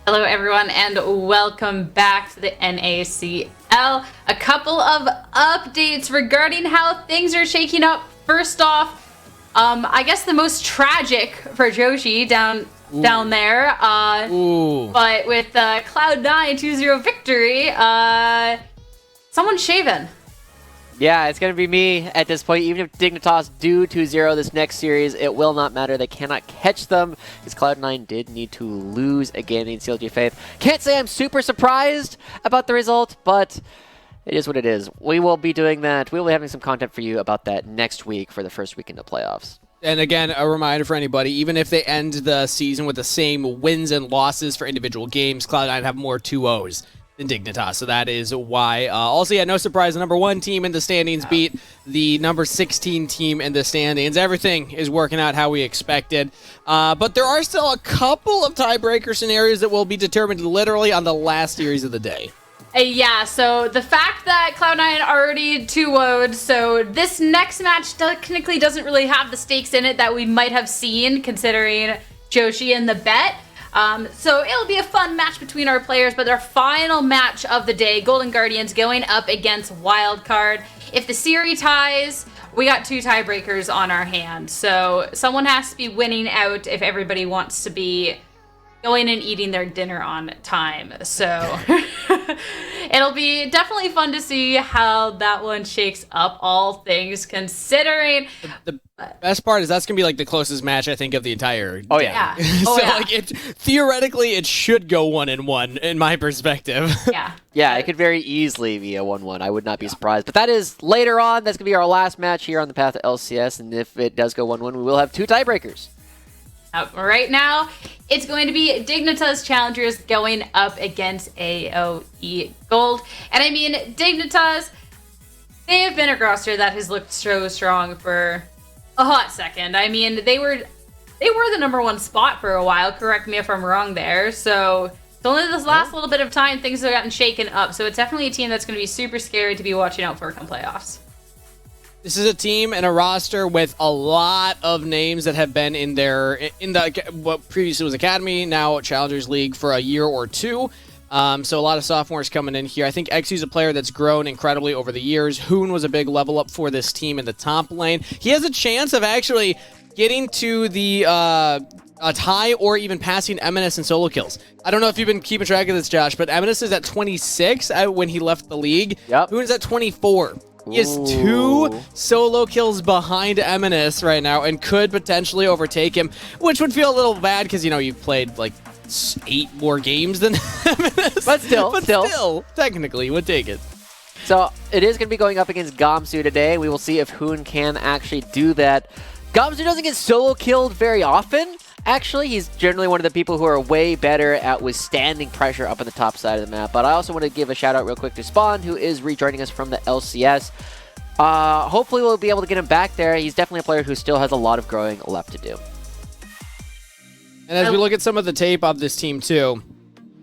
Hello everyone and welcome back to the NACL. A couple of updates regarding how things are shaking up. First off, I guess the most tragic for Joshi down there. But with Cloud9 2-0 victory, someone's shaven. Yeah, it's going to be me at this point. Even if Dignitas do 2-0 this next series, it will not matter. They cannot catch them, because Cloud9 did need to lose again in CLG Faith. Can't say I'm super surprised about the result, but it is what it is. We will be doing that. We will be having some content for you about that next week for the first weekend of playoffs. And again, a reminder for anybody, even if they end the season with the same wins and losses for individual games, Cloud9 have more 2-0s than Dignitas. So that is why. Also, yeah, no surprise, the number 1 team in the standings beat the number 16 team in the standings. Everything is working out how we expected. But there are still a couple of tiebreaker scenarios that will be determined literally on the last series of the day. Yeah, so the fact that Cloud9 already 2-0'd, so this next match technically doesn't really have the stakes in it that we might have seen considering Joshi and the bet. So it'll be a fun match between our players, but our final match of the day, Golden Guardians going up against Wildcard. If the series ties, we got 2 tiebreakers on our hands. So someone has to be winning out if everybody wants to be going and eating their dinner on time. So it'll be definitely fun to see how that one shakes up, all things considering. The best part is that's going to be like the closest match, I think, of the entire day. Oh, yeah. Oh, So, yeah. like, theoretically, it should go 1-1 in my perspective. Yeah. Yeah, it could very easily be a 1-1. I would not be surprised. But that is later on. That's going to be our last match here on the path to LCS. And if it does go 1-1, we will have 2 tiebreakers. Right now, it's going to be Dignitas Challengers going up against AOE Gold. And I mean, Dignitas, they have been a roster that has looked so strong for a hot second. I mean, they were the number 1 spot for a while. Correct me if I'm wrong there. So it's only this last little bit of time things have gotten shaken up. So it's definitely a team that's going to be super scary to be watching out for come playoffs. This is a team and a roster with a lot of names that have been in what previously was Academy, now Challengers League for a year or 2. So a lot of sophomores coming in here. I think XU's a player that's grown incredibly over the years. Hoon was a big level up for this team in the top lane. He has a chance of actually getting to the a tie or even passing Eminus in solo kills. I don't know if you've been keeping track of this, Josh, but Eminus is at 26 when he left the league. Yep. Hoon is at 24. He is 2 solo kills behind Eminus right now and could potentially overtake him, which would feel a little bad because, you know, you've played like 8 more games than Eminus. But still, technically, would take it. So it is going to be going up against Gamsu today. We will see if Hoon can actually do that. Gamsu doesn't get solo killed very often. Actually, he's generally one of the people who are way better at withstanding pressure up on the top side of the map. But I also want to give a shout out real quick to Spawn, who is rejoining us from the LCS. Hopefully we'll be able to get him back there. He's definitely a player who still has a lot of growing left to do. And as we look at some of the tape of this team too,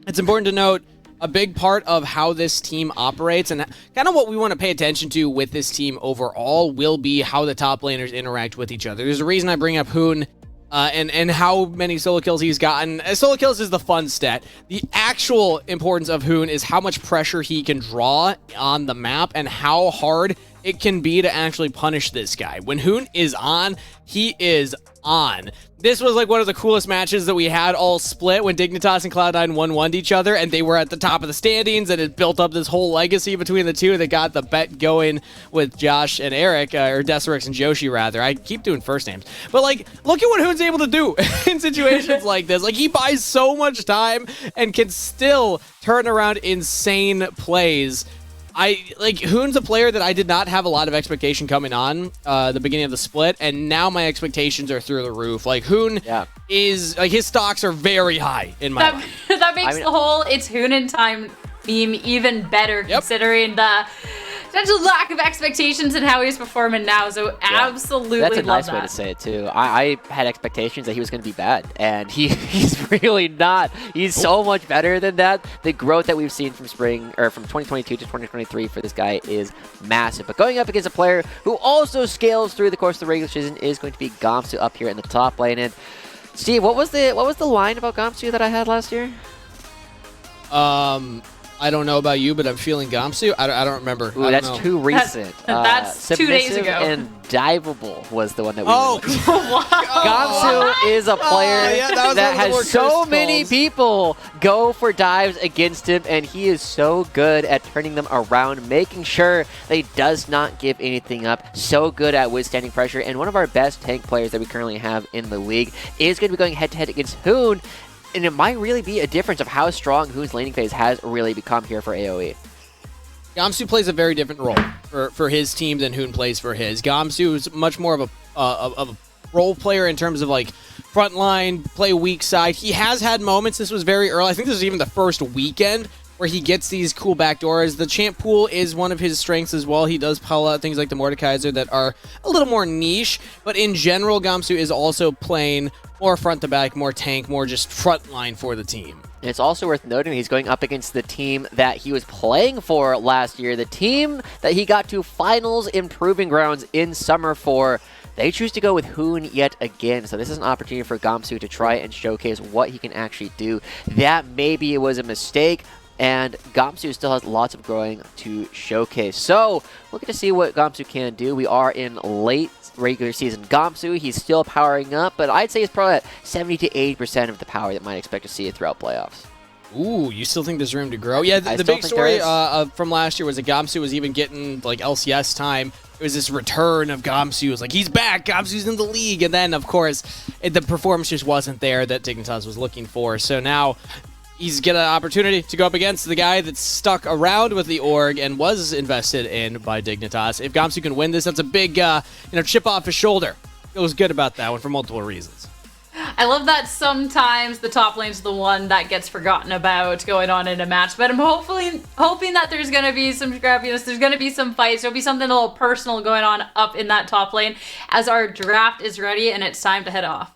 it's important to note a big part of how this team operates and kind of what we want to pay attention to with this team overall will be how the top laners interact with each other. There's a reason I bring up Hoon and how many solo kills he's gotten. Solo kills is the fun stat. The actual importance of Hoon is how much pressure he can draw on the map and how hard it can be to actually punish this guy. When Hoon is on, he is on. This was like one of the coolest matches that we had all split when Dignitas and Cloud9 1-1'd each other and they were at the top of the standings and it built up this whole legacy between the two that got the bet going with Josh and Eric, or Deserix and Joshi rather. I keep doing first names. But like, look at what Hoon's able to do in situations like this. Like he buys so much time and can still turn around insane plays. Hoon's a player that I did not have a lot of expectation coming on the beginning of the split, and now my expectations are through the roof. Like Hoon is like his stocks are very high in my mind. That makes the whole "it's Hoon in time" meme even better, considering the potential lack of expectations and how he's performing now. So absolutely that's a nice love way that. to say it too. I had expectations that he was going to be bad, and he's really not. He's so much better than that. The growth that we've seen from spring or from 2022 to 2023 for this guy is massive. But going up against a player who also scales through the course of the regular season is going to be Gamsu up here in the top lane. And Steve, what was the line about Gamsu that I had last year? I don't know about you, but I'm feeling Gamsu. I don't remember. Ooh, that's too recent. That's 2 days Submissive ago. And Diveable was the one that we Oh, Gamsu is a player that has so many people go for dives against him, and he is so good at turning them around, making sure that he does not give anything up. So good at withstanding pressure, and one of our best tank players that we currently have in the league is going to be going head-to-head against Hoon, and it might really be a difference of how strong Hoon's laning phase has really become here for AOE. Gamsu plays a very different role for his team than Hoon plays for his. Gamsu is much more of a role player in terms of like front line, play weak side. He has had moments. This was very early. I think this was even the first weekend where he gets these cool backdoors. The champ pool is one of his strengths as well. He does pull out things like the Mordekaiser that are a little more niche, but in general, Gamsu is also playing more front to back, more tank, more just front line for the team. It's also worth noting he's going up against the team that he was playing for last year, the team that he got to finals in Proving Grounds in summer for. They choose to go with Hoon yet again, so this is an opportunity for Gamsu to try and showcase what he can actually do. That maybe it was a mistake, and Gamsu still has lots of growing to showcase. So, we'll get to see what Gamsu can do. We are in late regular season Gamsu. He's still powering up, but I'd say he's probably at 70 to 80% of the power that might expect to see throughout playoffs. Ooh, you still think there's room to grow? Yeah, the big story from last year was that Gamsu was even getting like LCS time. It was this return of Gamsu. It was like, he's back, Gamsu's in the league. And then, of course, the performance just wasn't there that Dignitas was looking for. So now he's getting an opportunity to go up against the guy that's stuck around with the org and was invested in by Dignitas. If Gamsu can win this, that's a big chip off his shoulder. Feels good about that one for multiple reasons. I love that sometimes the top lane's the one that gets forgotten about going on in a match, but I'm hoping that there's going to be some scrappiness, there's going to be some fights, there'll be something a little personal going on up in that top lane as our draft is ready and it's time to head off.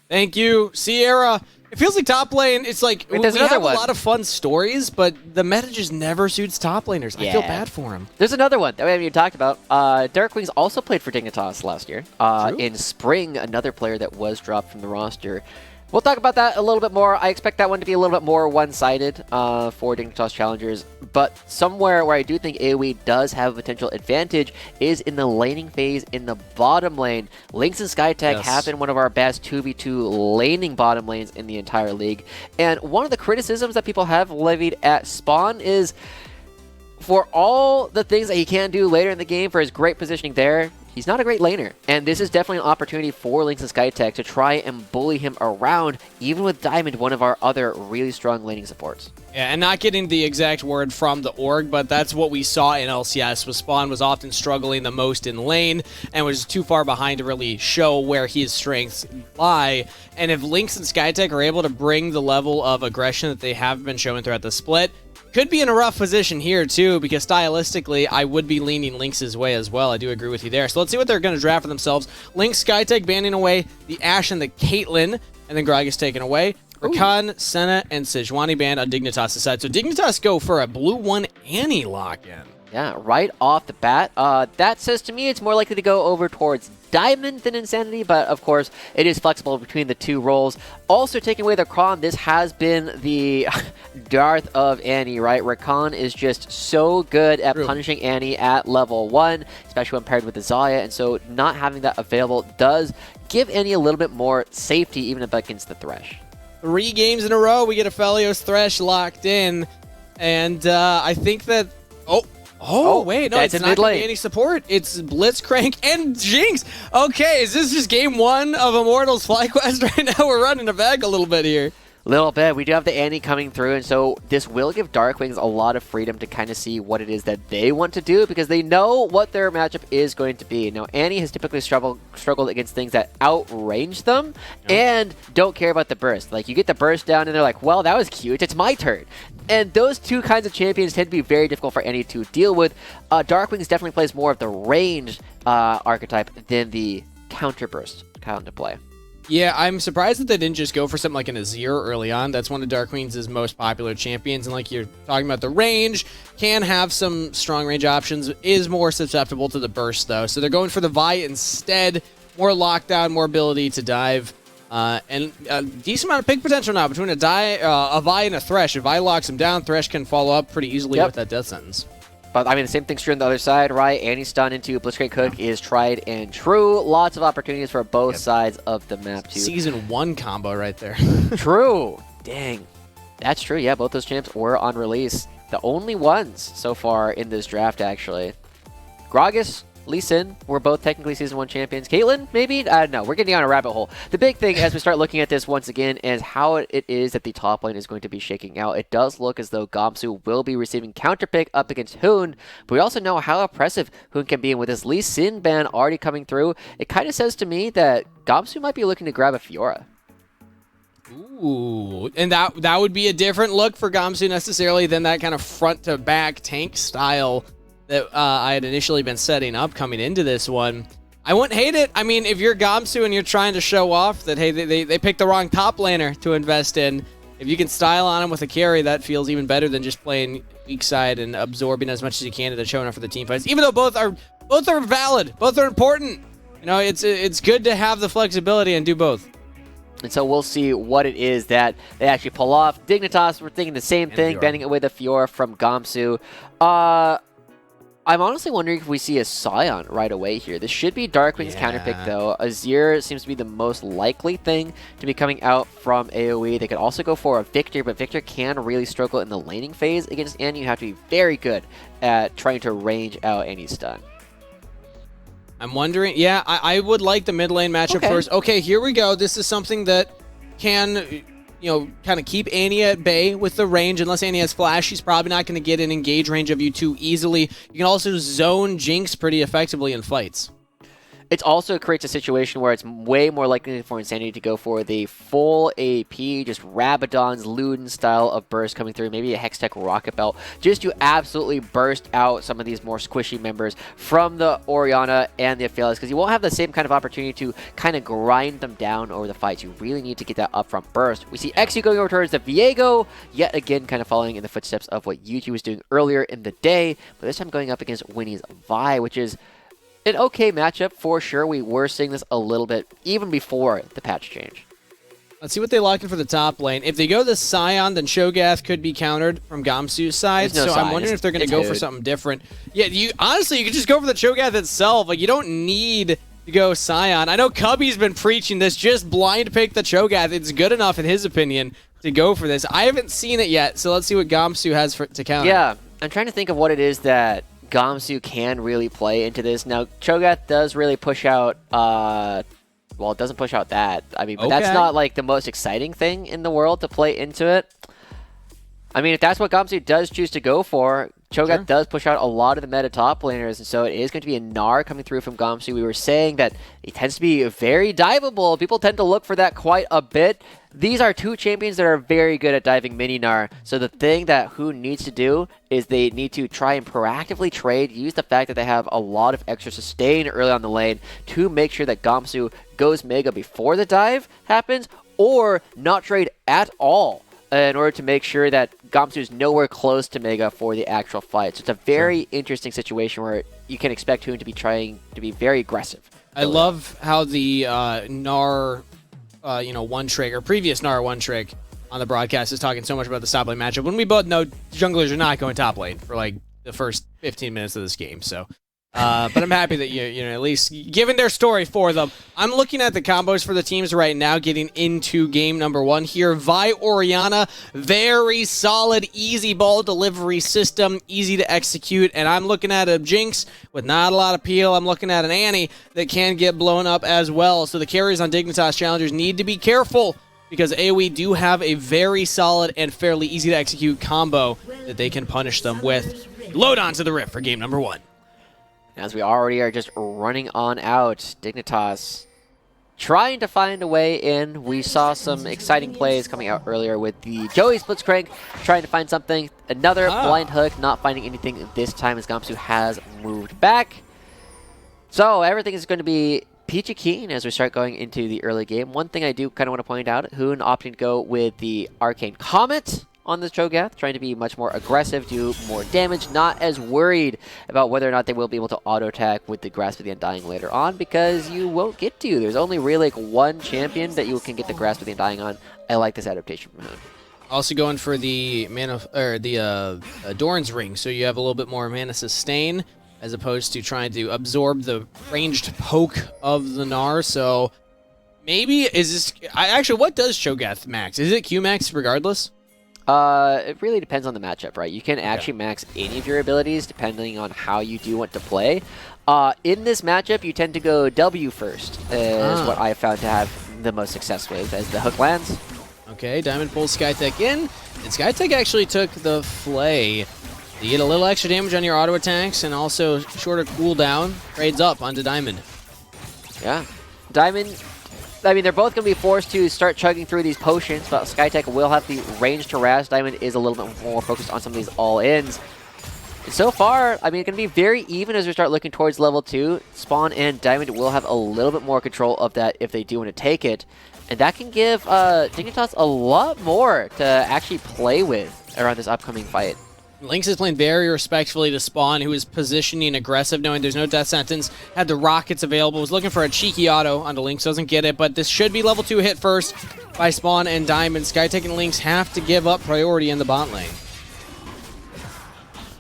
Thank you, Sierra. It feels like top lane, it's like, we have a lot of fun stories, but the meta just never suits top laners. Yeah. I feel bad for him. There's another one that we haven't even talked about. Darkwings also played for Dignitas last year. In spring, another player that was dropped from the roster. We'll talk about that a little bit more. I expect that one to be a little bit more one-sided for Dignitas Challengers, but somewhere where I do think AoE does have a potential advantage is in the laning phase in the bottom lane. Lynx and Skytech have been one of our best 2v2 laning bottom lanes in the entire league, and one of the criticisms that people have levied at Spawn is for all the things that he can do later in the game, for his great positioning there, he's not a great laner, and this is definitely an opportunity for Lynx and Skytech to try and bully him around, even with Diamond, one of our other really strong laning supports. Yeah, and not getting the exact word from the org, but that's what we saw in LCS, was Spawn was often struggling the most in lane, and was too far behind to really show where his strengths lie. And if Lynx and Skytech are able to bring the level of aggression that they have been showing throughout the split, could be in a rough position here, too, because stylistically, I would be leaning Lynx's way as well. I do agree with you there. So let's see what they're going to draft for themselves. Lynx, Skytech banning away the Ashe and the Caitlyn, and then Gragas taken away. Rakan, Senna, and Sejuani banned on Dignitas' side. So Dignitas go for a blue 1 Annie lock-in. Yeah, right off the bat. That says to me it's more likely to go over towards Diamond than Insanity, but of course it is flexible between the two roles. Also taking away the Rakan, this has been the Darth of Annie, right? Rakan is just so good at punishing Annie at level 1, especially when paired with the Xayah, and so not having that available does give Annie a little bit more safety even up against the Thresh. 3 games in a row, we get a Felios Thresh locked in, and I think that... Oh, wait, no, it's not going to be any support. It's Blitzcrank and Jinx. Okay, is this just game 1 of Immortals FlyQuest right now? We're running it back a little bit here. Little bit. We do have the Annie coming through, and so this will give Darkwings a lot of freedom to kind of see what it is that they want to do, because they know what their matchup is going to be. Now, Annie has typically struggled against things that outrange them and don't care about the burst. Like, you get the burst down, and they're like, well, that was cute. It's my turn. And those two kinds of champions tend to be very difficult for Annie to deal with. Darkwings definitely plays more of the ranged archetype than the counter burst kind of play. Yeah, I'm surprised that they didn't just go for something like an Azir early on. That's one of Darkwings' most popular champions, and like you're talking about, the range can have some strong range options, is more susceptible to the burst though. So they're going for the Vi instead, more lockdown, more ability to dive. And a decent amount of pick potential now between a Vi and a Thresh. If Vi locks him down, Thresh can follow up pretty easily with that death sentence. But, I mean, the same thing's true on the other side, right? Annie's stun into Blitzcrank Cook is tried and true. Lots of opportunities for both sides of the map, too. Season 1 combo right there. True. Dang. That's true. Yeah, both those champs were on release. The only ones so far in this draft, actually. Gragas, Lee Sin were both technically Season 1 champions. Caitlyn, maybe? I don't know. We're getting down a rabbit hole. The big thing as we start looking at this once again is how it is that the top lane is going to be shaking out. It does look as though Gamsu will be receiving counterpick up against Hoon, but we also know how oppressive Hoon can be. And with his Lee Sin ban already coming through, it kind of says to me that Gamsu might be looking to grab a Fiora. Ooh, and that would be a different look for Gamsu necessarily than that kind of front-to-back tank style that I had initially been setting up coming into this one. I wouldn't hate it. I mean, if you're Gamsu and you're trying to show off that, hey, they picked the wrong top laner to invest in, if you can style on him with a carry, that feels even better than just playing weak side and absorbing as much as you can to showing up for the team fights. Even though both are valid, both are important. You know, it's good to have the flexibility and do both. And so we'll see what it is that they actually pull off. Dignitas, we're thinking the same thing, banning away the Fiora from Gamsu. I'm honestly wondering if we see a Scion right away here. This should be Darkwing's counterpick, though. Azir seems to be the most likely thing to be coming out from AOE. They could also go for a Victor, but Victor can really struggle in the laning phase against Annie. You have to be very good at trying to range out Annie's stun. I'm wondering, yeah, I would like the mid lane matchup first. Okay, here we go. This is something that can, you know, kind of keep Annie at bay with the range. Unless Annie has flash, she's probably not going to get an engage range of you too easily. You can also zone Jinx pretty effectively in fights. It also creates a situation where it's way more likely for Insanity to go for the full AP, just Rabadon's Luden style of burst coming through, maybe a Hextech Rocket Belt, just to absolutely burst out some of these more squishy members from the Orianna and the Aphelios, because you won't have the same kind of opportunity to kind of grind them down over the fights. You really need to get that upfront burst. We see Exu going over towards the Viego, yet again kind of following in the footsteps of what Yuki was doing earlier in the day, but this time going up against Winnie's Vi, which is an okay matchup for sure. We were seeing this a little bit even before the patch change. Let's see what they lock in for the top lane. If they go the Scion, then Sho'Gath could be countered from Gamsu's side. So I'm wondering if they're going to go for something different. Yeah, honestly, you could just go for the Sho'Gath itself. Like, you don't need to go Scion. I know Cubby's been preaching this. Just blind pick the Sho'Gath. It's good enough, in his opinion, to go for this. I haven't seen it yet, so let's see what Gamsu has to counter. Yeah, I'm trying to think of what it is that Gamsu can really play into this. Now, Cho'Gath does really push out, well, it doesn't push out that. I mean, but that's not like the most exciting thing in the world to play into it. I mean, if that's what Gamsu does choose to go for, Cho'Gath does push out a lot of the meta top laners, and so it is going to be a Gnar coming through from Gamsu. We were saying that it tends to be very diveable. People tend to look for that quite a bit. These are two champions that are very good at diving mini Gnar, so the thing that Hoon needs to do is they need to try and proactively trade, use the fact that they have a lot of extra sustain early on the lane to make sure that Gamsu goes Mega before the dive happens, or not trade at all, in order to make sure that Gamsu is nowhere close to Mega for the actual fight. So it's a very interesting situation where you can expect Hoon to be trying to be very aggressive. I love how the Gnar, one trick, or previous Gnar one trick on the broadcast is talking so much about the top lane matchup, when we both know junglers are not going top lane for like the first 15 minutes of this game. So, but I'm happy that you know, at least giving their story for them. I'm looking at the combos for the teams right now, getting into game number 1 here. Vi Orianna, very solid, easy ball delivery system, easy to execute. And I'm looking at a Jinx with not a lot of peel. I'm looking at an Annie that can get blown up as well. So the carriers on Dignitas Challengers need to be careful, because AOE do have a very solid and fairly easy to execute combo that they can punish them with. Load on to the Rift for game number 1. As we already are just running on out, Dignitas trying to find a way in. We saw some exciting plays coming out earlier with the Joey Blitzcrank trying to find something. Another blind hook, not finding anything this time as Gamsu has moved back. So everything is going to be peachy keen as we start going into the early game. One thing I do kind of want to point out, Hoon opting to go with the Arcane Comet on this Cho'Gath, trying to be much more aggressive, do more damage, not as worried about whether or not they will be able to auto-attack with the Grasp of the Undying later on, because you won't get to. There's only really like one champion that you can get the Grasp of the Undying on. I like this adaptation from Hoon. Also going for the Doran's Ring, so you have a little bit more mana sustain, as opposed to trying to absorb the ranged poke of the Gnar, so maybe is this... actually, what does Cho'Gath max? Is it Q max regardless? It really depends on the matchup, right? You can actually max any of your abilities depending on how you do want to play. In this matchup, you tend to go W first, is what I found to have the most success with, as the hook lands. Okay, Diamond pulls Skytech in, and Skytech actually took the Flay. You get a little extra damage on your auto attacks, and also shorter cooldown. Trades up onto Diamond. Yeah. Diamond... I mean, they're both going to be forced to start chugging through these potions, but Skytech will have the range to harass. Diamond is a little bit more focused on some of these all-ins. So far, I mean, it's going to be very even as we start looking towards level 2. Spawn and Diamond will have a little bit more control of that if they do want to take it. And that can give Dignitas a lot more to actually play with around this upcoming fight. Lynx is playing very respectfully to Spawn, who is positioning aggressive, knowing there's no death sentence. Had the rockets available, was looking for a cheeky auto onto Lynx, doesn't get it, but this should be level 2 hit first by Spawn and Diamond. Skytech and Lynx have to give up priority in the bot lane.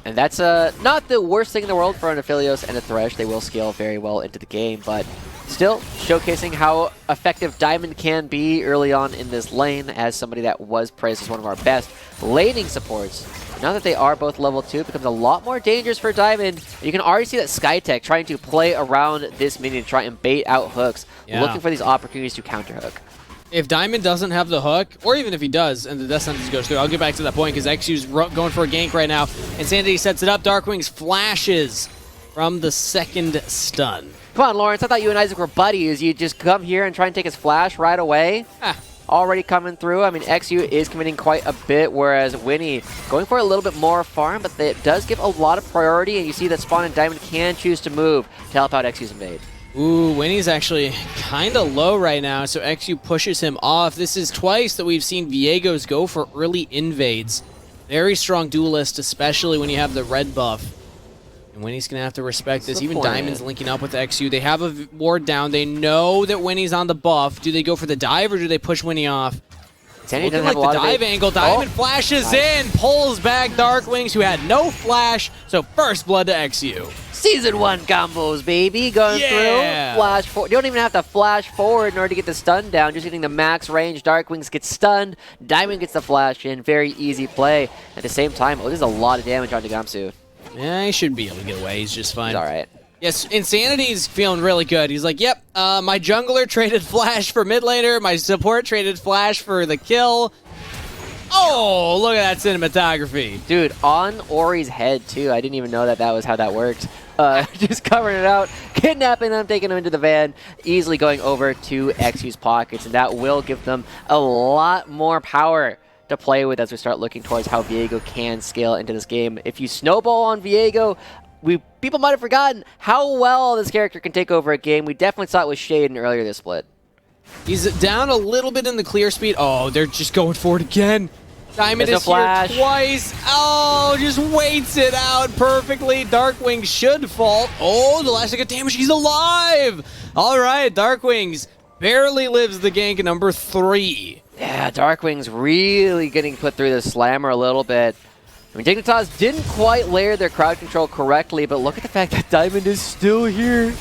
And that's not the worst thing in the world for an Aphelios and a Thresh. They will scale very well into the game, but still showcasing how effective Diamond can be early on in this lane as somebody that was praised as one of our best laning supports. Now that they are both level 2, it becomes a lot more dangerous for Diamond. You can already see that Skytech trying to play around this minion to try and bait out hooks, looking for these opportunities to counter hook. If Diamond doesn't have the hook, or even if he does, and the death sentence goes through, I'll get back to that point, because XU's going for a gank right now. Insanity sets it up. Darkwings flashes from the second stun. Come on, Lawrence. I thought you and Isaac were buddies. You just come here and try and take his flash right away. Already coming through. I mean, XU is committing quite a bit, whereas Winnie going for a little bit more farm, but it does give a lot of priority, and you see that Spawn and Diamond can choose to move to help out XU's invade. Ooh, Winnie's actually kind of low right now, so XU pushes him off. This is twice that we've seen Viegos go for early invades. Very strong duelist, especially when you have the red buff. And Winnie's going to have to respect this. Even Diamond's linking up with XU. They have a ward down. They know that Winnie's on the buff. Do they go for the dive or do they push Winnie off? Looking like the dive angle. Diamond flashes in, pulls back Darkwings, who had no flash. So first blood to XU. Season 1 combos, baby. Going through. Flash forward. You don't even have to flash forward in order to get the stun down. Just getting the max range. Darkwings gets stunned. Diamond gets the flash in. Very easy play. At the same time, there's a lot of damage on Gamsu. Yeah, he should be able to get away. He's just fine. He's all right. Yes, Insanity's feeling really good. He's like, yep, my jungler traded flash for mid laner. My support traded flash for the kill. Oh, look at that cinematography. Dude, on Ori's head, too. I didn't even know that that was how that worked. Just covering it out, kidnapping them, taking them into the van, easily going over to XU's pockets, and that will give them a lot more power to play with as we start looking towards how Viego can scale into this game. If you snowball on Viego, people might have forgotten how well this character can take over a game. We definitely saw it with Shaden earlier this split. He's down a little bit in the clear speed. Oh, they're just going for it again. Diamond is here twice. Oh, just waits it out perfectly. Darkwing should fall. Oh, the last second damage. He's alive. All right, Darkwings barely lives the gank number 3. Yeah, Darkwing's really getting put through the slammer a little bit. I mean, Dignitas didn't quite layer their crowd control correctly, but look at the fact that Diamond is still here.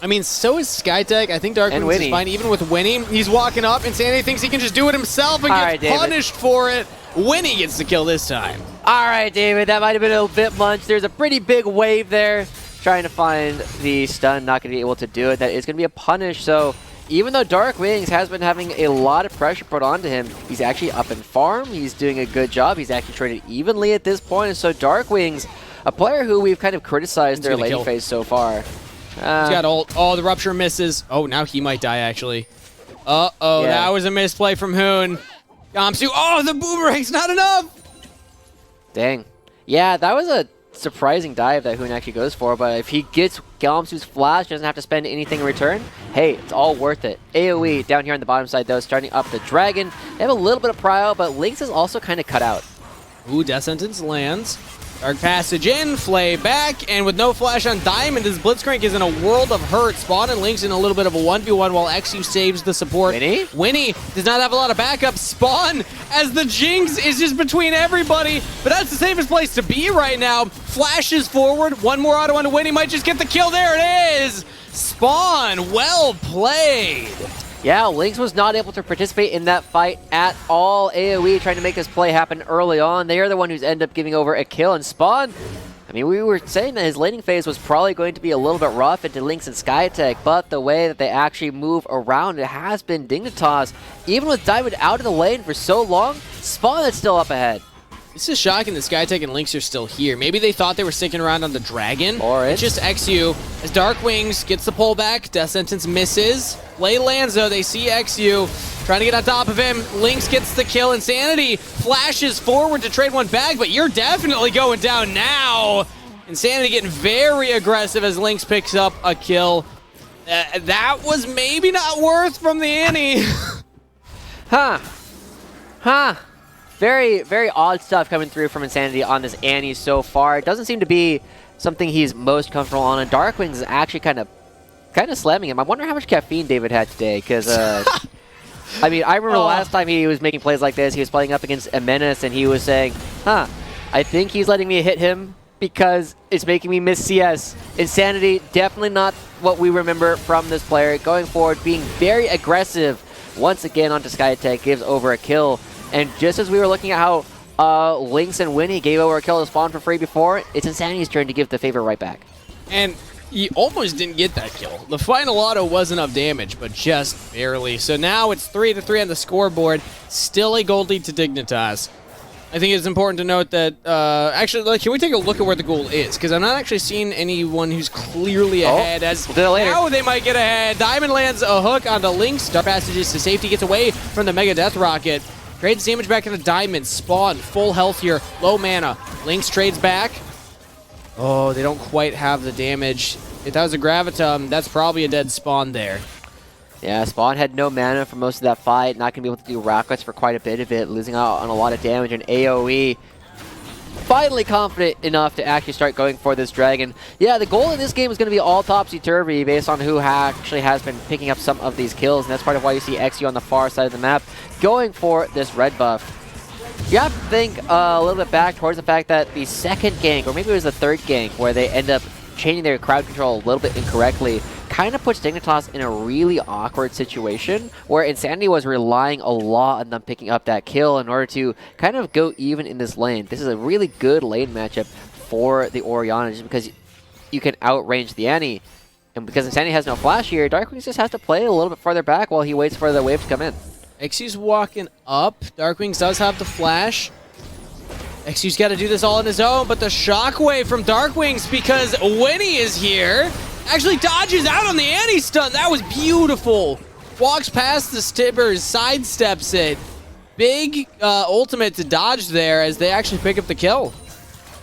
I mean, so is Skytech. I think Darkwings is fine, even with Winnie. He's walking up. Insanity thinks he can just do it himself and gets punished for it. Winnie gets the kill this time. All right, David, that might have been a bit much. There's a pretty big wave there. Trying to find the stun, not going to be able to do it. That is going to be a punish, so even though Dark Wings has been having a lot of pressure put onto him, he's actually up in farm. He's doing a good job. He's actually traded evenly at this point, and so Dark Wings, a player who we've kind of criticized their laning phase so far. He's got ult. Oh, the rupture misses. Oh, now he might die, actually. Uh-oh, that was a misplay from Hoon. Gamsu. Oh, the boomerang's not enough! Dang. Yeah, that was a surprising dive that Hoon actually goes for, but if he gets Gamsu's flash, doesn't have to spend anything in return, hey, it's all worth it. AOE down here on the bottom side, though, starting up the Dragon. They have a little bit of prio, but Lynx is also kind of cut out. Ooh, Death Sentence lands. Dark Passage in, Flay back, and with no flash on Diamond, his Blitzcrank is in a world of hurt. Spawn and Lynx in a little bit of a 1v1 while XU saves the support. Winnie does not have a lot of backup. Spawn, as the Jinx is just between everybody, but that's the safest place to be right now. Flashes forward, one more auto onto Winnie, might just get the kill. There it is! Spawn, well played. Yeah, Lynx was not able to participate in that fight at all. AOE trying to make this play happen early on. They are the one who's ended up giving over a kill. And Spawn, I mean, we were saying that his laning phase was probably going to be a little bit rough into Lynx and Skytech, but the way that they actually move around, it has been Dignitas. Even with Diamond out of the lane for so long, Spawn is still up ahead. This is shocking that Skytech and Lynx are still here. Maybe they thought they were sticking around on the Dragon. Or it's just XU. As Dark Wings gets the pullback, Death Sentence misses. Lay lands though, they see XU trying to get on top of him. Lynx gets the kill. Insanity flashes forward to trade one back, but you're definitely going down now. Insanity getting very aggressive as Lynx picks up a kill. That was maybe not worth from the Annie. Very, very odd stuff coming through from Insanity on this Annie so far. It doesn't seem to be something he's most comfortable on, and Darkwings is actually kind of slamming him. I wonder how much caffeine David had today, because I mean, I remember last time he was making plays like this, he was playing up against a Menace, and he was saying, I think he's letting me hit him because it's making me miss CS. Insanity, definitely not what we remember from this player. Going forward, being very aggressive once again onto Skytech, gives over a kill. And just as we were looking at how Lynx and Winnie gave over a kill to Spawn for free before, it's Insanity's turn to give the favor right back. And he almost didn't get that kill. The final auto was enough damage, but just barely. So now it's 3-3 on the scoreboard. Still a gold lead to Dignitas. I think it's important to note that, actually, can we take a look at where the goal is? Because I'm not actually seeing anyone who's clearly ahead. Now they might get ahead. Diamond lands a hook onto Lynx. Dark Passages to safety, gets away from the Mega Death Rocket. Trades damage back into Diamond. Spawn, full health here, low mana. Lynx trades back. Oh, they don't quite have the damage. If that was a Gravitum, that's probably a dead Spawn there. Yeah, Spawn had no mana for most of that fight. Not going to be able to do rockets for quite a bit of it. Losing out on a lot of damage. And AOE finally confident enough to actually start going for this Dragon. Yeah, the goal in this game is going to be all topsy-turvy based on who actually has been picking up some of these kills. And that's part of why you see XU on the far side of the map going for this red buff. You have to think a little bit back towards the fact that the second gank, or maybe it was the third gank, where they end up changing their crowd control a little bit incorrectly, kind of puts Dignitas in a really awkward situation where Insanity was relying a lot on them picking up that kill in order to kind of go even in this lane. This is a really good lane matchup for the Orianna just because you can outrange the Annie. And because Insanity has no flash here, Darkwings just has to play a little bit farther back while he waits for the wave to come in. XU's walking up. Darkwings does have the flash. XU's got to do this all on his own, but the shockwave from Darkwings, because Winnie is here, actually dodges out on the anti-stun. That was beautiful. Walks past the Stibbers, sidesteps it. Big ultimate to dodge there as they actually pick up the kill.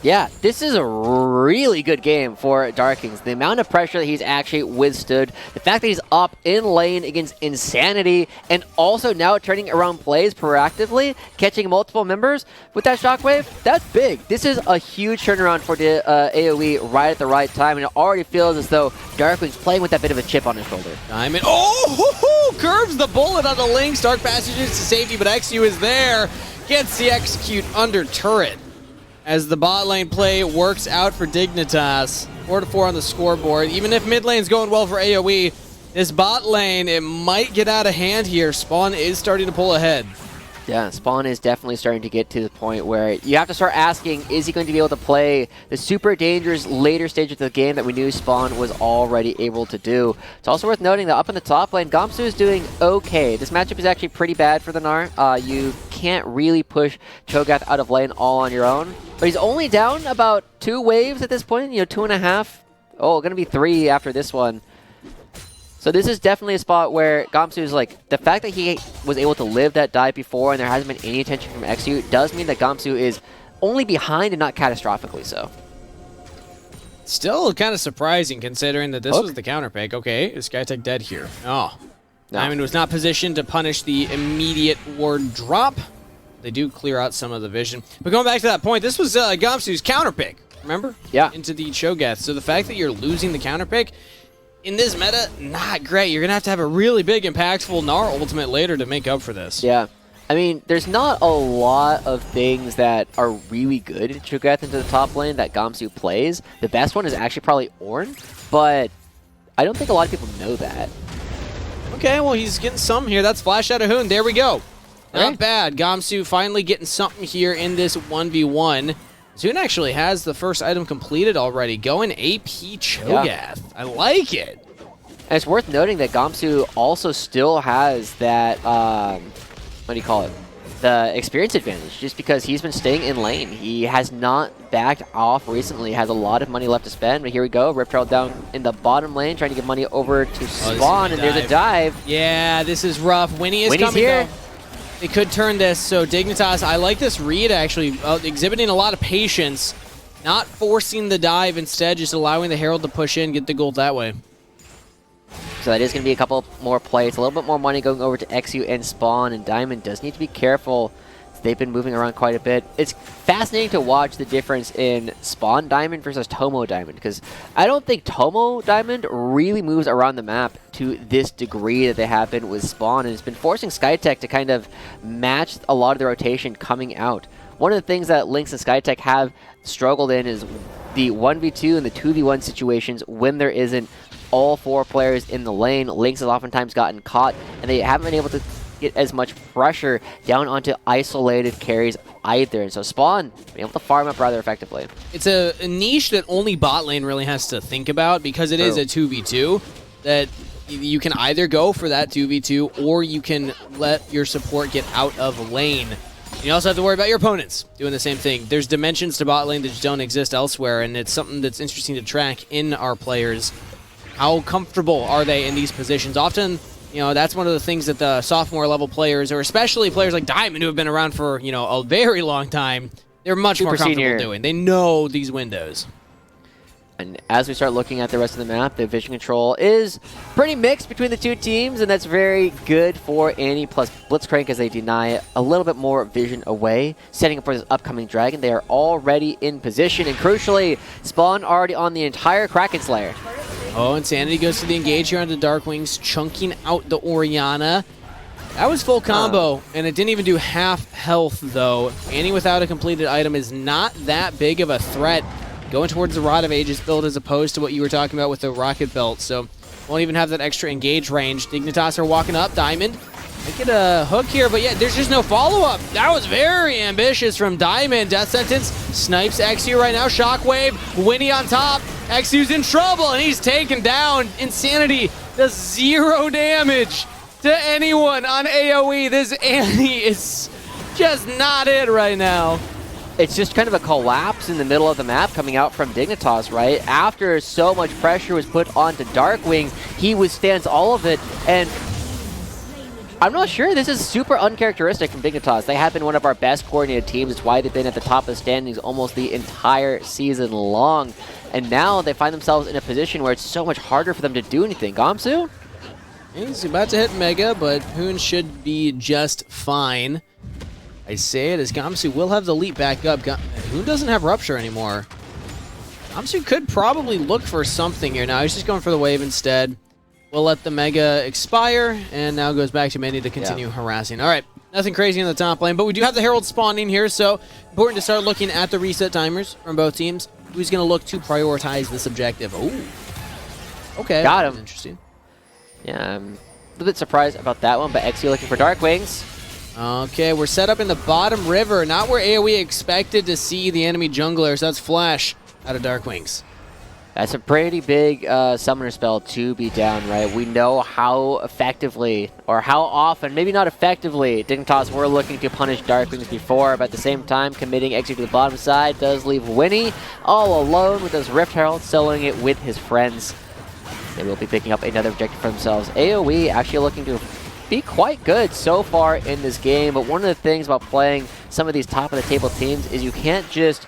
Yeah, this is a really good game for Darkings. The amount of pressure that he's actually withstood, the fact that he's up in lane against Insanity, and also now turning around plays proactively, catching multiple members with that shockwave, that's big. This is a huge turnaround for the AoE right at the right time, and it already feels as though Darkwing's playing with that bit of a chip on his shoulder. Diamond, curves the bullet on the Lynx. Dark Passages to safety, but XU is there. Gets the execute under turret. As the bot lane play works out for Dignitas. 4-4 on the scoreboard. Even if mid lane's going well for AoE, this bot lane, it might get out of hand here. Spawn is starting to pull ahead. Yeah, Spawn is definitely starting to get to the point where you have to start asking, is he going to be able to play the super dangerous later stage of the game that we knew Spawn was already able to do? It's also worth noting that up in the top lane, Gamsu is doing okay. This matchup is actually pretty bad for the Gnar. You can't really push Cho'Gath out of lane all on your own. But he's only down about 2 waves at this point, 2.5. Oh, going to be 3 after this one. So this is definitely a spot where Gamsu is like, the fact that he was able to live that dive before and there hasn't been any attention from XU does mean that Gamsu is only behind and not catastrophically so. Still kind of surprising considering that this was the counter pick. Okay, is SkyTech dead here? Oh. No. Diamond was not positioned to punish the immediate ward drop. They do clear out some of the vision. But going back to that point, this was Gomsu's counter pick, remember? Yeah. Into the Cho'Gath. So the fact that you're losing the counter pick in this meta, not great. You're going to have a really big, impactful Gnar ultimate later to make up for this. Yeah. I mean, there's not a lot of things that are really good in Cho'Gath into the top lane that Gomsu plays. The best one is actually probably Ornn, but I don't think a lot of people know that. Okay, well, he's getting some here. That's Flash out of Hoon. There we go. Not Okay. bad. Gomsu finally getting something here in this 1v1. Hoon actually has the first item completed already. Going AP Cho'Gath. Yeah. I like it. And it's worth noting that Gomsu also still has that, what do you call it? The experience advantage, just because he's been staying in lane. He has not backed off recently, has a lot of money left to spend, but here we go. Riptail down in the bottom lane, trying to get money over to Spawn, and there's a dive. Yeah, this is rough. Winnie is Winnie's coming, here. though. They could turn this, so Dignitas, I like this read, actually, exhibiting a lot of patience, not forcing the dive, instead just allowing the Herald to push in, get the gold that way. So that is going to be a couple more plays, a little bit more money going over to XU and Spawn, and Diamond does need to be careful. They've been moving around quite a bit. It's fascinating to watch the difference in Spawn Diamond versus Tomo Diamond, because I don't think Tomo Diamond really moves around the map to this degree that they have been with Spawn, and it's been forcing SkyTech to kind of match a lot of the rotation coming out. One of the things that Lynx and SkyTech have struggled in is the 1v2 and the 2v1 situations when there isn't all four players in the lane. Lynx has oftentimes gotten caught, and they haven't been able to get as much pressure down onto isolated carries either. And so Spawn been able to farm up rather effectively. It's a niche that only bot lane really has to think about, because it is a 2v2 that you can either go for that 2v2 or you can let your support get out of lane. You also have to worry about your opponents doing the same thing. There's dimensions to bot lane that just don't exist elsewhere, and it's something that's interesting to track in our players. How comfortable are they in these positions? Often, you know, that's one of the things that the sophomore level players, or especially players like Diamond who have been around for, you know, a very long time, they're much more comfortable doing. They know these windows. And as we start looking at the rest of the map, the vision control is pretty mixed between the two teams, and that's very good for Annie plus Blitzcrank as they deny a little bit more vision away, setting up for this upcoming Dragon. They are already in position, and crucially, Spawn already on the entire Kraken Slayer. Oh, Insanity goes to the engage here on the Dark Wings, chunking out the Orianna. That was full combo, and it didn't even do half health, though. Annie without a completed item is not that big of a threat. Going towards the Rod of Ages build as opposed to what you were talking about with the Rocket Belt, so won't even have that extra engage range. Dignitas are walking up. Diamond might get a hook here, but yeah, there's just no follow-up. That was very ambitious from Diamond. Death Sentence snipes XU right now. Shockwave, Winnie on top. XU's in trouble, and he's taken down. Insanity does 0 damage to anyone on AOE. This Annie is just not it right now. It's just kind of a collapse in the middle of the map coming out from Dignitas, right? After so much pressure was put onto Darkwing, he withstands all of it, and I'm not sure. This is super uncharacteristic from Dignitas. They have been one of our best coordinated teams. It's why they've been at the top of the standings almost the entire season long. And now they find themselves in a position where it's so much harder for them to do anything. Gomsu? He's about to hit Mega, but Hoon should be just fine. I say it as Gomsu will have the leap back up. Hoon doesn't have Rupture anymore. Gomsu could probably look for something here now. He's just going for the wave instead. We'll let the Mega expire, and now goes back to Mandy to continue harassing. All right, nothing crazy in the top lane, but we do have the Herald spawning here, so important to start looking at the reset timers from both teams. Who's going to look to prioritize this objective? Oh, okay. Got him. Interesting. Yeah, I'm a little bit surprised about that one, but XU looking for Darkwings. Okay, we're set up in the bottom river, not where AoE expected to see the enemy jungler, so that's Flash out of Darkwings. That's a pretty big summoner spell to be down, right? We know how effectively, or how often, maybe not effectively, Dignitas were looking to punish Darkwings before, but at the same time, committing exit to the bottom side does leave Winnie all alone with those Rift Heralds, soloing it with his friends. They will be picking up another objective for themselves. AoE actually looking to be quite good so far in this game, but one of the things about playing some of these top-of-the-table teams is you can't just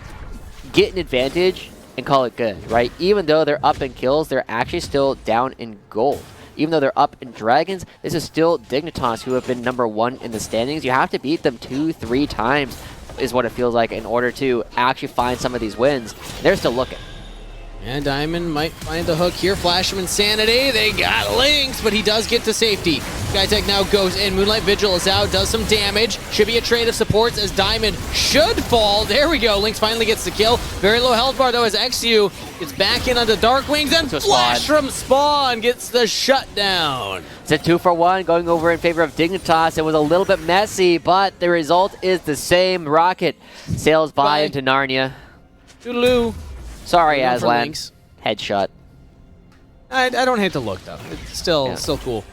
get an advantage and call it good, right? Even though they're up in kills, they're actually still down in gold. Even though they're up in Dragons, this is still Dignitas who have been #1 in the standings. You have to beat them 2-3 times is what it feels like in order to actually find some of these wins. They're still looking. And Diamond might find the hook here. Flash of Insanity. They got Lynx, but he does get to safety. Skytech now goes in. Moonlight Vigil is out, does some damage. Should be a trade of supports as Diamond should fall. There we go. Lynx finally gets the kill. Very low health bar though as XU gets back in onto Dark Wings and Flash from Spawn gets the shutdown. It's a 2-for-1 going over in favor of Dignitas. It was a little bit messy, but the result is the same. Rocket sails by into Narnia. Toodaloo. Sorry, Aslan. Headshot. I don't hate the look, though. It's still cool.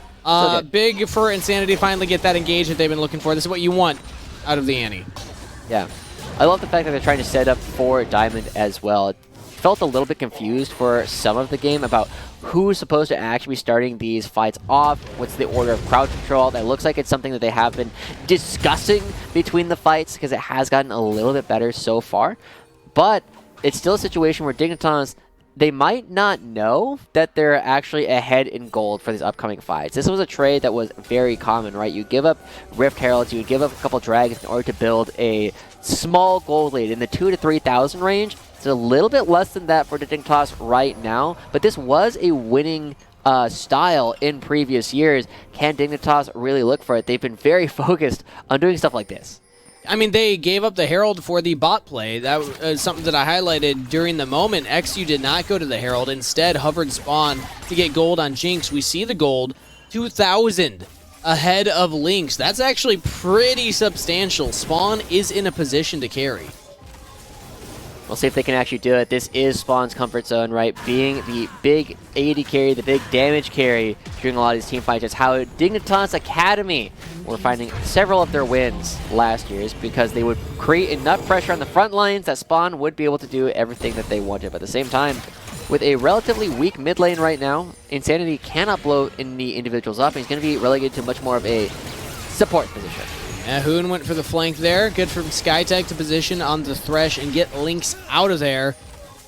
Big for Insanity finally get that engage that they've been looking for. This is what you want out of the Annie. Yeah. I love the fact that they're trying to set up for Diamond as well. It felt a little bit confused for some of the game about who's supposed to actually be starting these fights off. What's the order of crowd control? That looks like it's something that they have been discussing between the fights because it has gotten a little bit better so far. But it's still a situation where Dignitas, they might not know that they're actually ahead in gold for these upcoming fights. This was a trade that was very common, right? You give up Rift Heralds, you would give up a couple Dragons in order to build a small gold lead in the 2,000 to 3,000 range. It's a little bit less than that for Dignitas right now, but this was a winning style in previous years. Can Dignitas really look for it? They've been very focused on doing stuff like this. I mean, they gave up the Herald for the bot play. That was something that I highlighted during the moment. XU did not go to the Herald. Instead, hovered Spawn to get gold on Jinx. We see the gold, 2,000 ahead of Lynx. That's actually pretty substantial. Spawn is in a position to carry. We'll see if they can actually do it. This is Spawn's comfort zone, right? Being the big AD carry, the big damage carry during a lot of these team fights. That's how Dignitas Academy were finding several of their wins last year, is because they would create enough pressure on the front lines that Spawn would be able to do everything that they wanted. But at the same time, with a relatively weak mid lane right now, Insanity cannot blow any individuals up, and he's going to be relegated to much more of a support position. Yeah, Hoon went for the flank there. Good from Skytech to position on the Thresh and get Lynx out of there.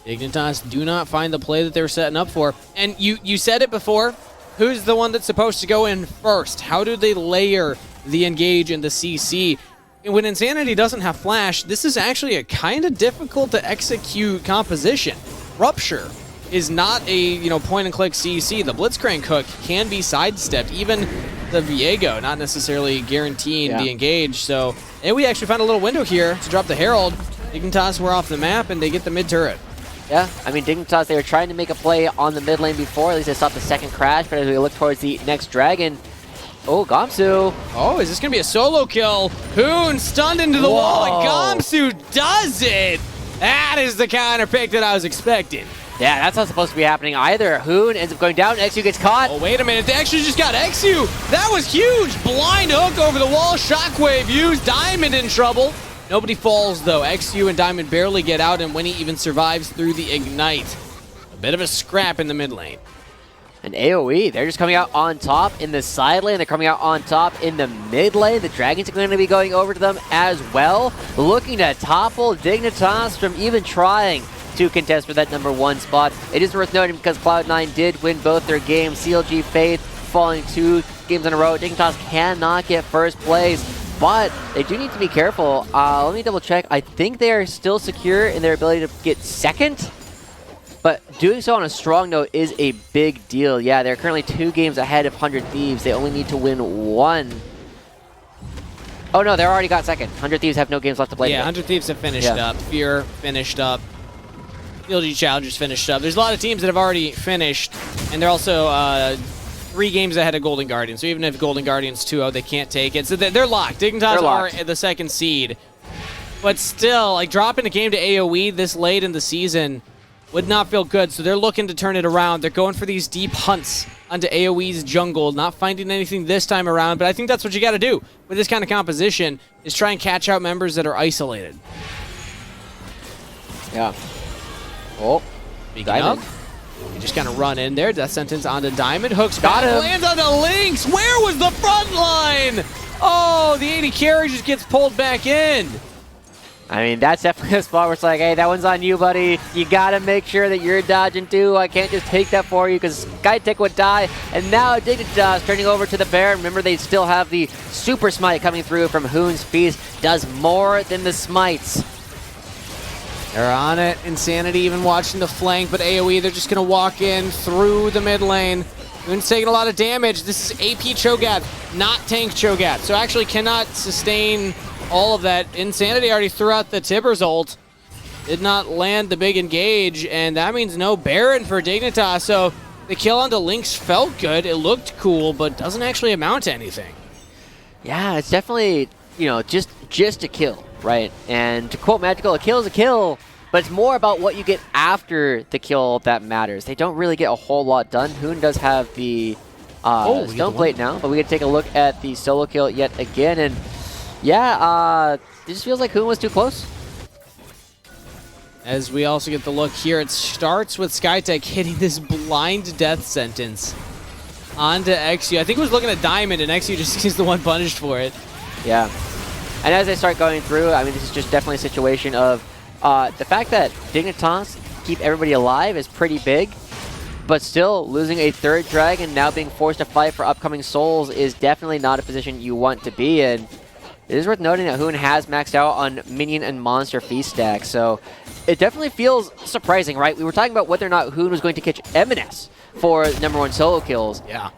Dignitas do not find the play that they were setting up for. And you said it before, who's the one that's supposed to go in first? How do they layer the engage and the CC? And when Insanity doesn't have Flash, this is actually a kind of difficult to execute composition. Rupture is not a point-and-click CC. The Blitzcrank hook can be sidestepped. Even the Viego, not necessarily guaranteeing the engage. So, and we actually found a little window here to drop the Herald. Dignitas were off the map, and they get the mid-turret. Yeah, I mean, Dignitas, they were trying to make a play on the mid lane before. At least they stopped the second crash, but as we look towards the next Dragon, oh, Gamsu. Oh, is this going to be a solo kill? Hoon stunned into the wall, and Gamsu does it! That is the counter pick that I was expecting. Yeah, that's not supposed to be happening either. Hoon ends up going down, XU gets caught. Oh, wait a minute, they actually just got XU! That was huge! Blind hook over the wall, shockwave used, Diamond in trouble. Nobody falls though, XU and Diamond barely get out, and Winnie even survives through the Ignite. A bit of a scrap in the mid lane. And AOE, they're just coming out on top in the side lane. They're coming out on top in the mid lane. The Dragons are going to be going over to them as well. Looking to topple Dignitas from even trying to contest for that #1 spot. It is worth noting because Cloud9 did win both their games. CLG Faith falling 2 games in a row. Dignitas cannot get first place, but they do need to be careful. Let me double check. I think they are still secure in their ability to get second. But doing so on a strong note is a big deal. Yeah, they're currently 2 games ahead of 100 Thieves. They only need to win 1. Oh no, they already got second. 100 Thieves have no games left to play. Yeah, 100 Thieves have finished up. Fear finished up. LCS Challengers finished up. There's a lot of teams that have already finished, and they're also 3 games ahead of Golden Guardians. So even if Golden Guardians 2-0, they can't take it. So they're locked. Dignitas are the second seed. But still, like dropping a game to AOE this late in the season would not feel good, so they're looking to turn it around. They're going for these deep hunts onto AOE's jungle, not finding anything this time around, but I think that's what you got to do with this kind of composition, is try and catch out members that are isolated. Yeah. Oh, speaking up, you just kind of run in there. Death sentence onto Diamond. Hooks got him. Lands onto Lynx. Where was the front line? Oh, the AD carry just gets pulled back in. I mean, that's definitely a spot where it's like, hey, that one's on you, buddy. You gotta make sure that you're dodging too. I can't just take that for you because Skytech would die. And now Dignitas turning over to the Baron. Remember, they still have the Super Smite coming through from Hoon's Feast. Does more than the smites. They're on it. Insanity even watching the flank, but AoE, they're just going to walk in through the mid lane. Hoon's taking a lot of damage. This is AP Cho'Gath, not tank Cho'Gath, so actually cannot sustain all of that. Insanity already threw out the Tibbers ult. Did not land the big engage, and that means no Baron for Dignitas, so the kill onto Lynx felt good. It looked cool, but doesn't actually amount to anything. Yeah, it's definitely, you know, just a kill, right? And to quote Magical, a kill is a kill, but it's more about what you get after the kill that matters. They don't really get a whole lot done. Hoon does have the Stone Plate now, but we can take a look at the solo kill yet again, and yeah, it just feels like Hoon was too close. As we also get the look here, it starts with Skytech hitting this blind death sentence onto XU. I think he was looking at Diamond, and XU just sees the one punished for it. Yeah. And as they start going through, I mean, this is just definitely a situation of the fact that Dignitas keep everybody alive is pretty big, but still losing a third dragon, now being forced to fight for upcoming souls is definitely not a position you want to be in. It is worth noting that Hoon has maxed out on minion and monster feast stacks, so it definitely feels surprising, right? We were talking about whether or not Hoon was going to catch M&S for #1 solo kills. Yeah.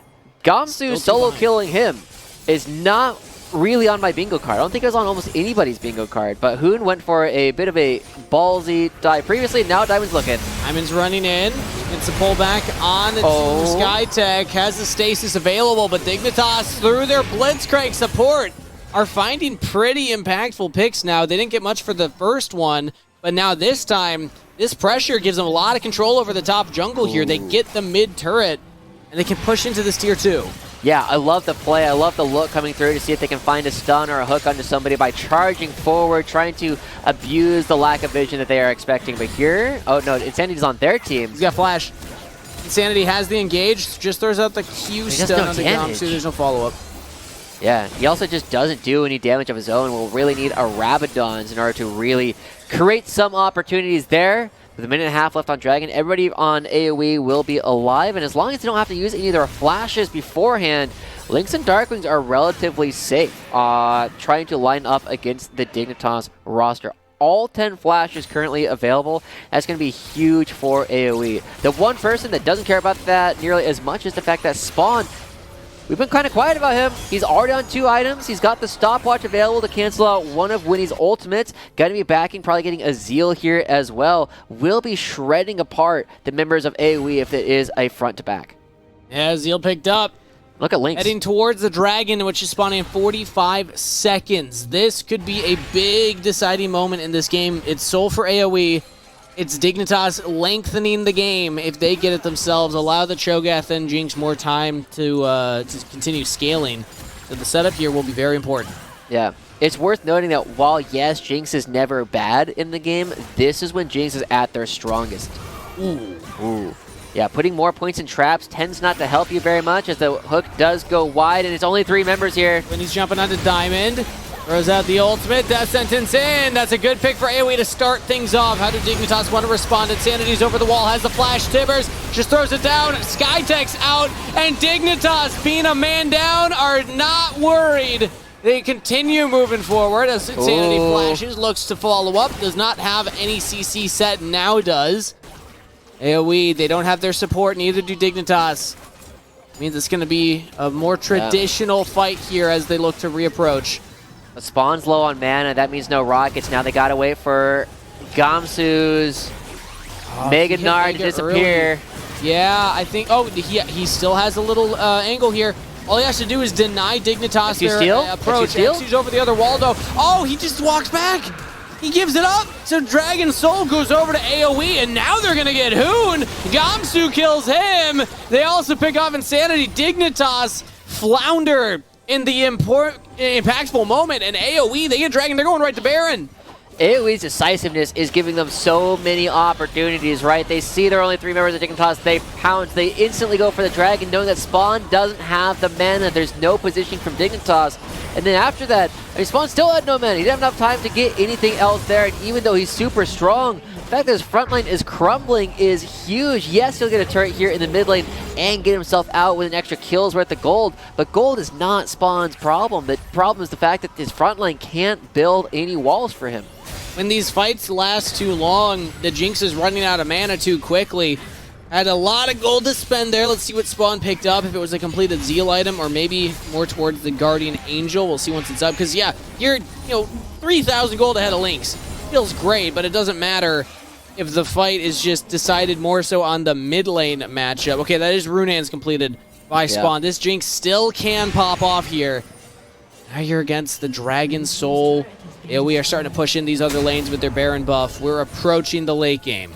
Gamsu solo killing him is not really on my bingo card. I don't think it was on almost anybody's bingo card, but Hoon went for a bit of a ballsy dive previously. Now Diamond's looking. Diamond's running in. It's a pullback on the Skytech. Has the stasis available, but Dignitas, through their Blitzcrank support, are finding pretty impactful picks now. They didn't get much for the first one, but now this time, this pressure gives them a lot of control over the top jungle here. They get the mid turret, and they can push into this tier 2. Yeah, I love the play. I love the look coming through to see if they can find a stun or a hook onto somebody by charging forward, trying to abuse the lack of vision that they are expecting. But here, oh no, Insanity's on their team. He's got flash. Insanity has the engage, just throws out the Q stun on the Gamsu. There's no follow-up. Yeah, he also just doesn't do any damage of his own. We'll really need a Rabadons in order to really create some opportunities there. With a minute and a half left on Dragon, everybody on AoE will be alive, and as long as they don't have to use any of their flashes beforehand, Lynx and Darkwings are relatively safe trying to line up against the Dignitas roster. All 10 flashes currently available. That's going to be huge for AoE. The one person that doesn't care about that nearly as much is the fact that Spawn, we've been kind of quiet about him. He's already on 2 items. He's got the stopwatch available to cancel out one of Winnie's ultimates. Going to be backing, probably getting a Zeal here as well. Will be shredding apart the members of AoE if it is a front to back. Yeah, Zeal picked up. Look at Lynx. Heading towards the Dragon, which is spawning in 45 seconds. This could be a big deciding moment in this game. It's soul for AoE. It's Dignitas lengthening the game if they get it themselves, allow the Cho'Gath and Jinx more time to continue scaling. So the setup here will be very important. Yeah. It's worth noting that while, yes, Jinx is never bad in the game, this is when Jinx is at their strongest. Ooh. Yeah, putting more points in traps tends not to help you very much as the hook does go wide, and it's only 3 members here. When he's jumping onto Diamond. Throws out the ultimate, death sentence in. That's a good pick for AoE to start things off. How do Dignitas want to respond? Insanity's over the wall, has the flash. Tibbers just throws it down. Skytech's out, and Dignitas, being a man down, are not worried. They continue moving forward as Insanity flashes, looks to follow up, does not have any CC set, now does. AoE, they don't have their support, neither do Dignitas. Means it's going to be a more traditional fight here as they look to reapproach. But Spawn's low on mana, that means no rockets. Now they gotta wait for Gamsu's Mega Nard to disappear. Early. Yeah, I think, he still has a little angle here. All he has to do is deny Dignitas their approach. He's over the other wall though. Oh, he just walks back. He gives it up. So Dragon Soul goes over to AoE, and now they're gonna get Hoon. Gamsu kills him. They also pick off Insanity. Dignitas flounder in the impactful moment, and AoE, they get Dragon, they're going right to Baron. AoE's decisiveness is giving them so many opportunities, right? They see there are only 3 members of Dignitas, they pounce, they instantly go for the Dragon, knowing that Spawn doesn't have the mana, there's no positioning from Dignitas. And then after that, I mean, Spawn still had no mana. He didn't have enough time to get anything else there, and even though he's super strong, the fact that his front line is crumbling is huge. Yes, he'll get a turret here in the mid lane and get himself out with an extra kill's worth of gold, but gold is not Spawn's problem. The problem is the fact that his front line can't build any walls for him. When these fights last too long, the Jinx is running out of mana too quickly. Had a lot of gold to spend there. Let's see what Spawn picked up, if it was a completed Zeal item or maybe more towards the Guardian Angel. We'll see once it's up, because yeah, you're 3,000 gold ahead of Lynx. Feels great, but it doesn't matter if the fight is just decided more so on the mid lane matchup. Okay, that is Rune Hands completed by Spawn. This Jinx still can pop off here. Now you're against the Dragon Soul. We are starting to push in these other lanes with their Baron buff. We're approaching the late game.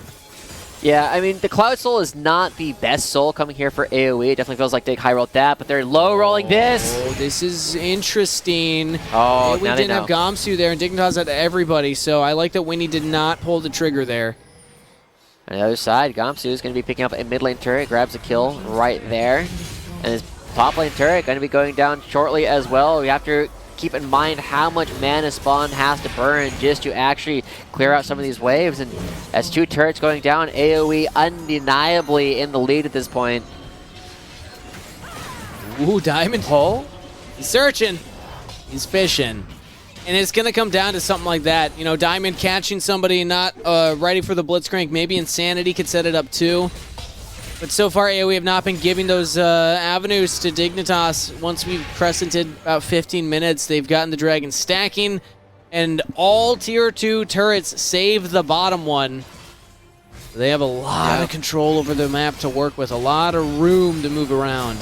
Yeah, I mean, the Cloud Soul is not the best soul coming here for AOE. It definitely feels like they high-rolled that, but they're low-rolling this. Oh, this is interesting. Oh, we didn't have Gamsu there, and Dignitas had everybody, so I like that Winnie did not pull the trigger there. On the other side, Gamsu is going to be picking up a mid lane turret, grabs a kill right there. And his top lane turret going to be going down shortly as well. We have to keep in mind how much mana Spawn has to burn just to actually clear out some of these waves. And as 2 turrets going down, AOE undeniably in the lead at this point. Ooh, Diamond. Oh? He's searching. He's fishing. And it's going to come down to something like that. You know, Diamond catching somebody not ready for the Blitzcrank. Maybe Insanity could set it up too. But so far, AOE have not been giving those avenues to Dignitas. Once we've crescented about 15 minutes, they've gotten the Dragon stacking. And all tier 2 turrets save the bottom one. They have a lot of control over the map to work with. A lot of room to move around.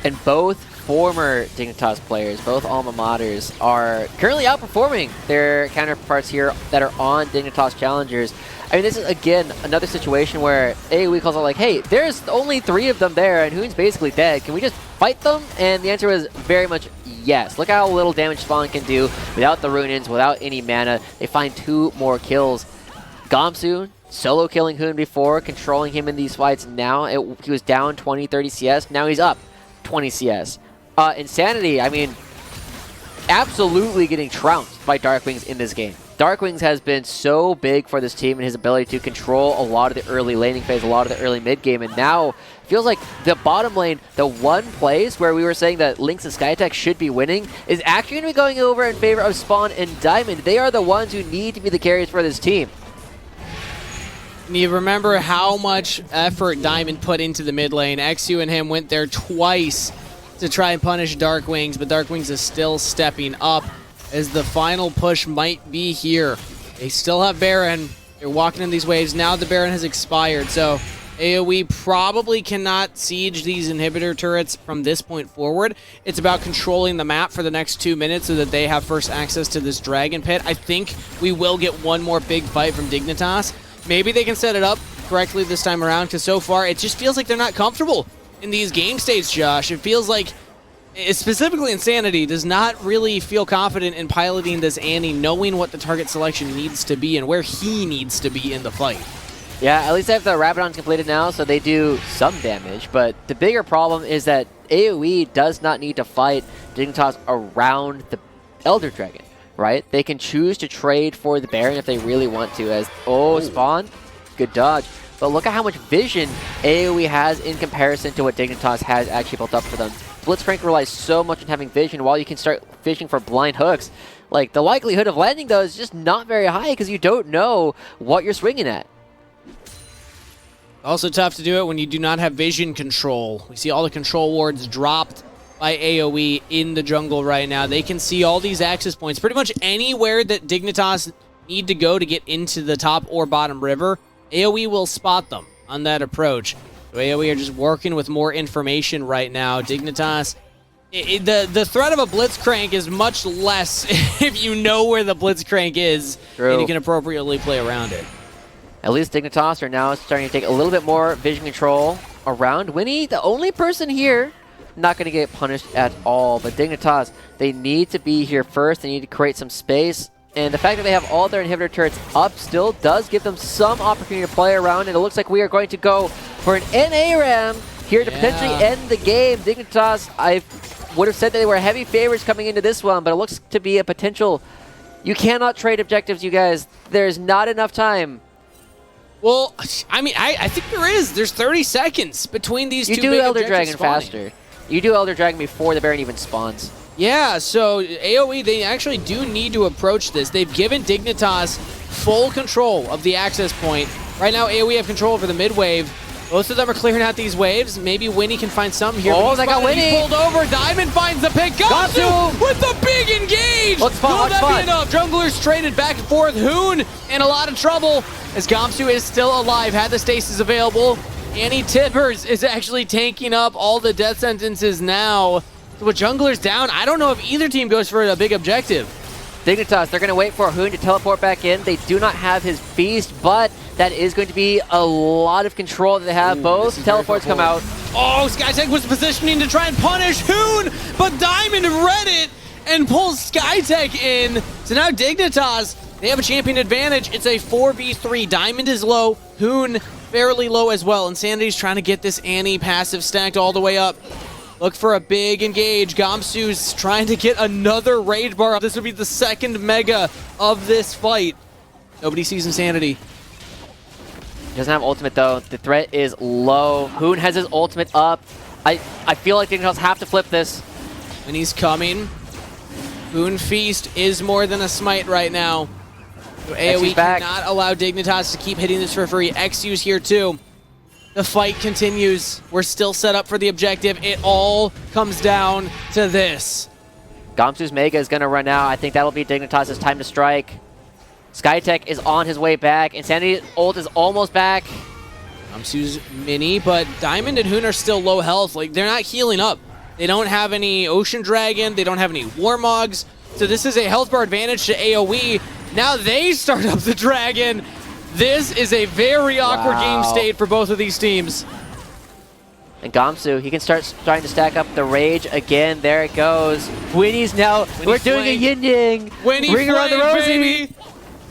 And both former Dignitas players, both alma maters, are currently outperforming their counterparts here that are on Dignitas Challengers. I mean, this is, again, another situation where AOE calls out like, hey, there's only 3 of them there, and Hoon's basically dead. Can we just fight them? And the answer was very much yes. Look how little damage Spawn can do without the Rune-ins, without any mana. They find 2 more kills. Gamsu, solo killing Hoon before, controlling him in these fights now. He was down 20, 30 CS. Now he's up 20 CS. Insanity, I mean, absolutely getting trounced by Darkwings in this game. Darkwings has been so big for this team and his ability to control a lot of the early laning phase, a lot of the early mid game, and now feels like the bottom lane, the one place where we were saying that Lynx and Skytech should be winning, is actually going to be going over in favor of Spawn and Diamond. They are the ones who need to be the carriers for this team. And you remember how much effort Diamond put into the mid lane. XU and him went there twice to try and punish Darkwings, but Darkwings is still stepping up as the final push might be here. They still have Baron. They're walking in these waves. Now the Baron has expired, so AOE probably cannot siege these inhibitor turrets from this point forward. It's about controlling the map for the next 2 minutes so that they have first access to this Dragon Pit. I think we will get one more big fight from Dignitas. Maybe they can set it up correctly this time around, because so far it just feels like they're not comfortable in these game states, Josh. It feels like, specifically Insanity, does not really feel confident in piloting this Annie, knowing what the target selection needs to be and where he needs to be in the fight. Yeah, at least they have the Rabadons completed now, so they do some damage, but the bigger problem is that AOE does not need to fight Dignitas around the Elder Dragon, right? They can choose to trade for the Baron if they really want to, as, Spawn, good dodge. But look at how much vision AOE has in comparison to what Dignitas has actually built up for them. Blitzcrank relies so much on having vision, while you can start fishing for blind hooks. Like, the likelihood of landing those is just not very high because you don't know what you're swinging at. Also tough to do it when you do not have vision control. We see all the control wards dropped by AOE in the jungle right now. They can see all these access points. Pretty much anywhere that Dignitas need to go to get into the top or bottom river, AOE will spot them on that approach. So AOE are just working with more information right now. Dignitas, the threat of a Blitzcrank is much less if you know where the Blitzcrank is. True. And you can appropriately play around it. At least Dignitas are now starting to take a little bit more vision control around Winnie. The only person here not going to get punished at all. But Dignitas, they need to be here first. They need to create some space. And the fact that they have all their inhibitor turrets up still does give them some opportunity to play around. And it looks like we are going to go for an NA ram here to potentially end the game. Dignitas, I would have said that they were heavy favorites coming into this one, but it looks to be a potential. You cannot trade objectives, you guys. There's not enough time. Well, I mean, I think there is. There's 30 seconds between these two big You do Elder objectives Dragon spawning. faster. You do Elder Dragon before the Baron even spawns. Yeah, so AOE, they actually do need to approach this. They've given Dignitas full control of the access point. Right now, AOE have control over the mid wave. Most of them are clearing out these waves. Maybe Winnie can find something here. Oh, they got Winnie. He pulled over. Diamond finds the pick. Gamsu with the big engage. Let's spawn, Will that be enough? Junglers traded back and forth. Hoon in a lot of trouble as Gamsu is still alive. Had the stasis available. Annie Tibbers is actually tanking up all the death sentences now. So with junglers down, I don't know if either team goes for a big objective. Dignitas, they're going to wait for Hoon to teleport back in. They do not have his Feast, but that is going to be a lot of control that they have. Both teleports come out. Oh, Skytech was positioning to try and punish Hoon, but Diamond read it and pulls Skytech in. So now Dignitas, they have a champion advantage. It's a 4v3. Diamond is low, Hoon fairly low as well. Insanity's trying to get this Annie passive stacked all the way up. Look for a big engage. Gamsu's trying to get another rage bar. This would be the second mega of this fight. Nobody sees Insanity. He doesn't have ultimate though. The threat is low. Hoon has his ultimate up. I feel like Dignitas have to flip this. And he's coming. Hoon Feast is more than a smite right now. So AOE cannot allow Dignitas to keep hitting this for free. Xu's here too. The fight continues. We're still set up for the objective. It all comes down to this. Gamsu's Mega is going to run out. I think that'll be Dignitas' time to strike. Skytech is on his way back. Insanity ult is almost back. Gamsu's mini, but Diamond and Hoon are still low health. Like, they're not healing up. They don't have any Ocean Dragon. They don't have any Warmogs. So this is a health bar advantage to AOE. Now they start up the Dragon. This is a very awkward game state for both of these teams. And Gamsu, he can start trying to stack up the rage again. There it goes. Winnie's now. We're doing a yin-yang. Winnie Ring around the rosy. baby.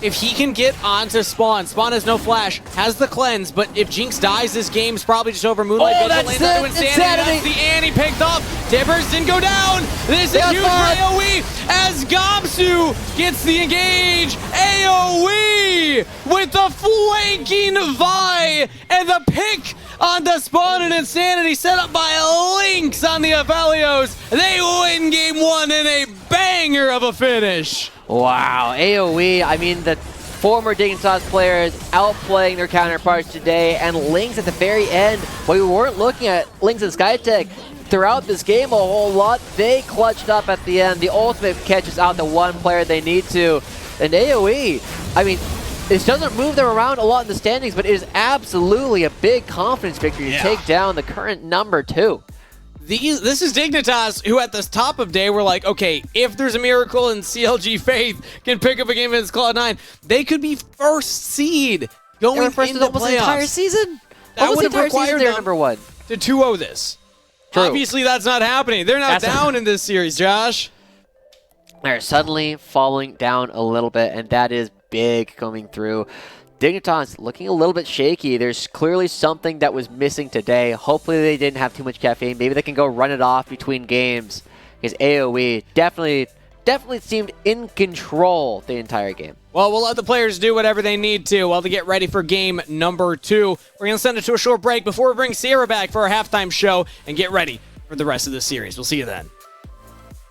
If he can get onto Spawn, Spawn has no flash, has the cleanse, but if Jinx dies, this game's probably just over. Moonlight Vigil lands onto Insanity. That's the Annie picked up. Tibbers didn't go down. This is huge for AOE as Gamsu gets the engage. AOE with the flanking Vi and the pick on the Spawn and Insanity set up by Lynx on the Aphelios. They win game one in a banger of a finish. Wow, AOE, I mean, the former Dignitas players outplaying their counterparts today, and Lynx at the very end, while we weren't looking at Lynx and Skytech throughout this game a whole lot, they clutched up at the end. The ultimate catches out the one player they need to. And AOE, I mean, this doesn't move them around a lot in the standings, but it is absolutely a big confidence victory to take down the current number 2. This is Dignitas, who at the top of day were like, okay, if there's a miracle and CLG Faith can pick up a game against Cloud9, they could be first seed going into the playoffs. The entire season. That would have required them number 1 to 2-0 this. True. Obviously, that's not happening. They're not down in this series, Josh. They're suddenly falling down a little bit, and that is big coming through. Dignitas looking a little bit shaky. There's clearly something that was missing today. Hopefully they didn't have too much caffeine. Maybe they can go run it off between games. Because AOE definitely seemed in control the entire game. Well, we'll let the players do whatever they need to while they get ready for game number 2. We're going to send it to a short break before we bring Sierra back for our halftime show and get ready for the rest of the series. We'll see you then.